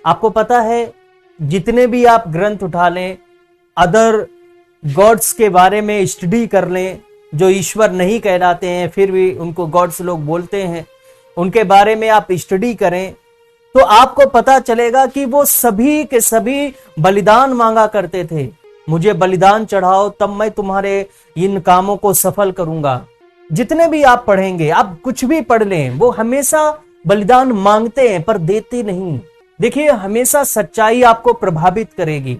आपको पता है, जितने भी आप ग्रंथ उठा लें, अदर गॉड्स के बारे में स्टडी कर लें, जो ईश्वर नहीं कहलाते हैं फिर भी उनको गॉड्स लोग बोलते हैं, उनके बारे में आप स्टडी करें तो आपको पता चलेगा कि वो सभी के सभी बलिदान मांगा करते थे। मुझे बलिदान चढ़ाओ तब मैं तुम्हारे इन कामों को सफल करूंगा। जितने भी आप पढ़ेंगे, आप कुछ भी पढ़ लें, वो हमेशा बलिदान मांगते हैं पर देते नहीं। देखिए, हमेशा सच्चाई आपको प्रभावित करेगी,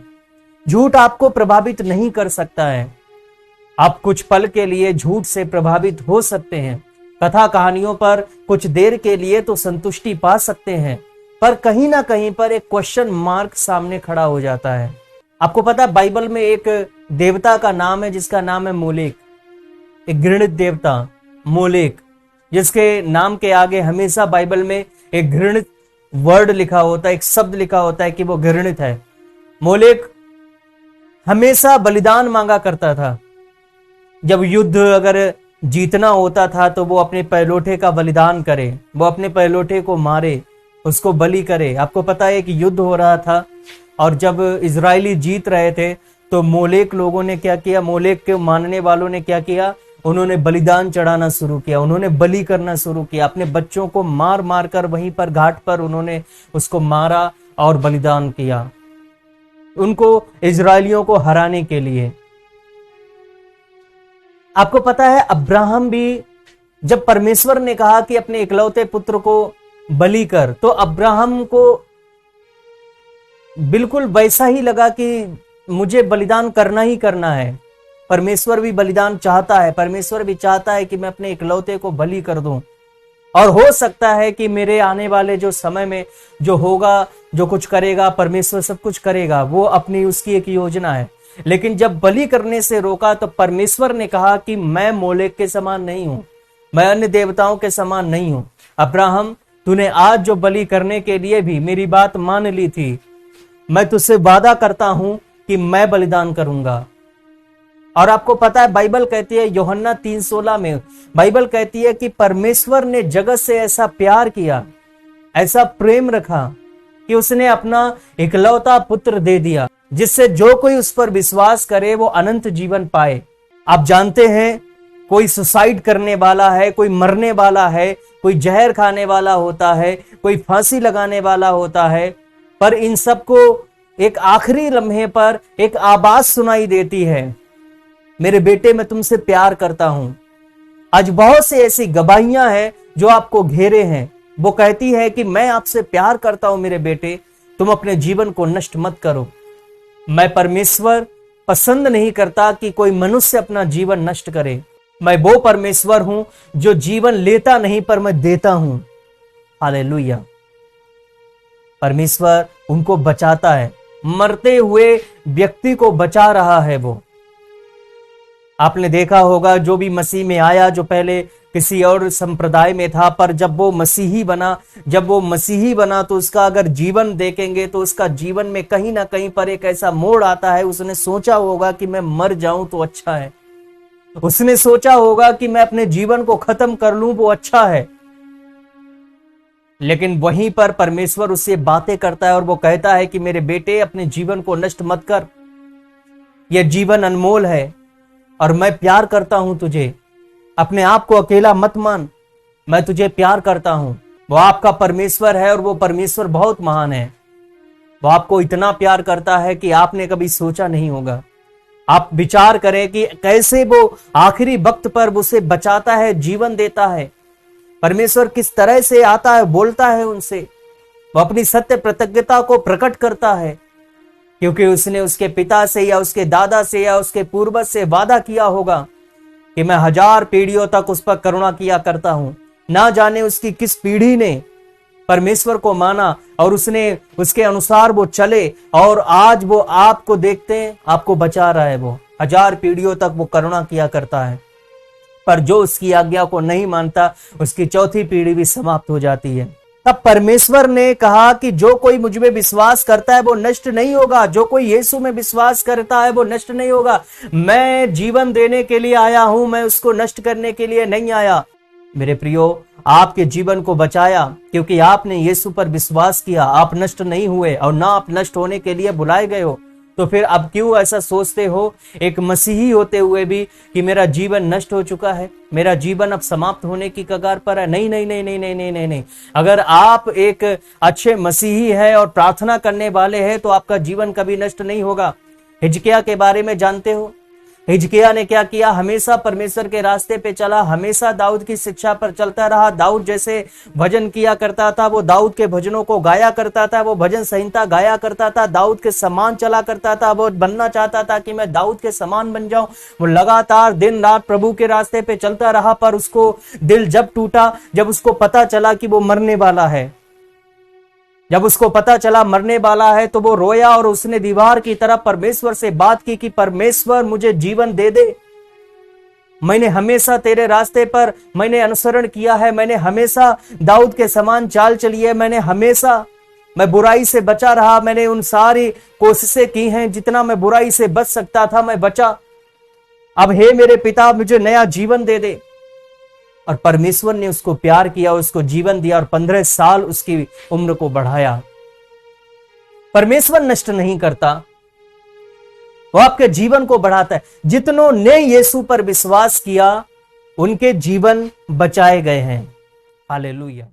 झूठ आपको प्रभावित नहीं कर सकता है। आप कुछ पल के लिए झूठ से प्रभावित हो सकते हैं, कथा कहानियों पर कुछ देर के लिए तो संतुष्टि पा सकते हैं, पर कहीं ना कहीं पर एक क्वेश्चन मार्क सामने खड़ा हो जाता है। आपको पता है, बाइबल में एक देवता का नाम है जिसका नाम है मोलेक, एक घृणित देवता मोलेक, जिसके नाम के आगे हमेशा बाइबल में एक घृणित वर्ड लिखा होता है, एक शब्द लिखा होता है कि वो घृणित है। मोलेक हमेशा बलिदान मांगा करता था। जब युद्ध अगर जीतना होता था तो वो अपने पहलोठे का बलिदान करे, वो अपने पहलोठे को मारे, उसको बलि करे। आपको पता है कि युद्ध हो रहा था और जब इजरायली जीत रहे थे तो मोलेक लोगों ने क्या किया, मोलेक के मानने वालों ने क्या किया, उन्होंने बलिदान चढ़ाना शुरू किया, उन्होंने बलि करना शुरू किया। अपने बच्चों को मार मार कर वहीं पर घाट पर उन्होंने उसको मारा और बलिदान किया, उनको इजरायलियों को हराने के लिए। आपको पता है, अब्राहम भी जब परमेश्वर ने कहा कि अपने इकलौते पुत्र को बलि कर, तो अब्राहम को बिल्कुल वैसा ही लगा कि मुझे बलिदान करना ही करना है। परमेश्वर भी बलिदान चाहता है, परमेश्वर भी चाहता है कि मैं अपने इकलौते को बलि कर दूं, और हो सकता है कि मेरे आने वाले जो समय में जो होगा, जो कुछ करेगा, परमेश्वर सब कुछ करेगा, वो अपनी उसकी एक योजना है। लेकिन जब बलि करने से रोका तो परमेश्वर ने कहा कि मैं मोलेक के समान नहीं हूं, मैं अन्य देवताओं के समान नहीं हूं। अब्राहम, तूने आज जो बलि करने के लिए भी मेरी बात मान ली थी, मैं तुझसे वादा करता हूं कि मैं बलिदान करूंगा। और आपको पता है, बाइबल कहती है, यूहन्ना 3:16 में बाइबल कहती है कि परमेश्वर ने जगत से ऐसा प्यार किया, ऐसा प्रेम रखा कि उसने अपना इकलौता पुत्र दे दिया, जिससे जो कोई उस पर विश्वास करे वो अनंत जीवन पाए। आप जानते हैं, कोई सुसाइड करने वाला है, कोई मरने वाला है, कोई जहर खाने वाला होता है, कोई फांसी लगाने वाला होता है, पर इन सबको एक आखिरी लम्हे पर एक आवाज सुनाई देती है, मेरे बेटे मैं तुमसे प्यार करता हूं। आज बहुत सी ऐसी गवाहियां हैं जो आपको घेरे हैं, वो कहती है कि मैं आपसे प्यार करता हूं मेरे बेटे, तुम अपने जीवन को नष्ट मत करो। मैं परमेश्वर पसंद नहीं करता कि कोई मनुष्य अपना जीवन नष्ट करे। मैं वो परमेश्वर हूं जो जीवन लेता नहीं पर मैं देता हूं। हालेलुया। परमेश्वर उनको बचाता है, मरते हुए व्यक्ति को बचा रहा है। वो आपने देखा होगा, जो भी मसीह में आया, जो पहले किसी और संप्रदाय में था, पर जब वो मसीही बना तो उसका अगर जीवन देखेंगे तो उसका जीवन में कहीं ना कहीं पर एक ऐसा मोड़ आता है। उसने सोचा होगा कि मैं मर जाऊं तो अच्छा है, उसने सोचा होगा कि मैं अपने जीवन को खत्म कर लूं वो अच्छा है। लेकिन वहीं पर परमेश्वर उससे बातें करता है और वो कहता है कि मेरे बेटे, अपने जीवन को नष्ट मत कर, यह जीवन अनमोल है और मैं प्यार करता हूं तुझे। अपने आप को अकेला मत मान, मैं तुझे प्यार करता हूं। वो आपका परमेश्वर है और वो परमेश्वर बहुत महान है। वो आपको इतना प्यार करता है कि आपने कभी सोचा नहीं होगा। आप विचार करें कि कैसे वो आखिरी वक्त पर उसे बचाता है, जीवन देता है। परमेश्वर किस तरह से आता है, बोलता है उनसे, वो अपनी सत्य प्रतिज्ञता को प्रकट करता है, क्योंकि उसने उसके पिता से या उसके दादा से या उसके पूर्वज से वादा किया होगा कि मैं 1000 पीढ़ियों तक उस पर करुणा किया करता हूं। ना जाने उसकी किस पीढ़ी ने परमेश्वर को माना और उसने उसके अनुसार वो चले, और आज वो आपको देखते हैं, आपको बचा रहा है। वो 1000 पीढ़ियों तक वो करुणा किया करता है, पर जो उसकी आज्ञा को नहीं मानता उसकी 4थी पीढ़ी भी समाप्त हो जाती है। तब परमेश्वर ने कहा कि जो कोई मुझ में विश्वास करता है वो नष्ट नहीं होगा, जो कोई यीशु में विश्वास करता है वो नष्ट नहीं होगा। मैं जीवन देने के लिए आया हूं, मैं उसको नष्ट करने के लिए नहीं आया। मेरे प्रियो, आपके जीवन को बचाया, क्योंकि आपने यीशु पर विश्वास किया। आप नष्ट नहीं हुए और ना आप नष्ट होने के लिए बुलाए गए हो। तो फिर अब क्यों ऐसा सोचते हो एक मसीही होते हुए भी कि मेरा जीवन नष्ट हो चुका है, मेरा जीवन अब समाप्त होने की कगार पर है? नहीं नहीं नहीं नहीं नहीं नहीं नहीं नहीं। अगर आप एक अच्छे मसीही है और प्रार्थना करने वाले हैं तो आपका जीवन कभी नष्ट नहीं होगा। हिजकिय्याह के बारे में जानते हो? हिजकिय्याह ने क्या किया? हमेशा परमेश्वर के रास्ते पे चला, हमेशा दाऊद की शिक्षा पर चलता रहा। दाऊद जैसे भजन किया करता था वो दाऊद के भजनों को गाया करता था, वो भजन संहिता गाया करता था, दाऊद के समान चला करता था। वो बनना चाहता था कि मैं दाऊद के समान बन जाऊं। वो लगातार दिन रात प्रभु के रास्ते पे चलता रहा, पर उसको दिल जब टूटा, जब उसको पता चला कि वो मरने वाला है, जब उसको पता चला मरने वाला है, तो वो रोया और उसने दीवार की तरफ परमेश्वर से बात की कि परमेश्वर मुझे जीवन दे दे। मैंने हमेशा तेरे रास्ते पर मैंने अनुसरण किया है, मैंने हमेशा दाऊद के समान चाल चली है, मैं बुराई से बचा रहा, मैंने उन सारी कोशिशें की हैं, जितना मैं बुराई से बच सकता था मैं बचा। अब हे मेरे पिता मुझे नया जीवन दे दे। और परमेश्वर ने उसको प्यार किया, उसको जीवन दिया और 15 साल उसकी उम्र को बढ़ाया। परमेश्वर नष्ट नहीं करता, वो आपके जीवन को बढ़ाता है। जितनों ने यीशु पर विश्वास किया उनके जीवन बचाए गए हैं। हालेलुया।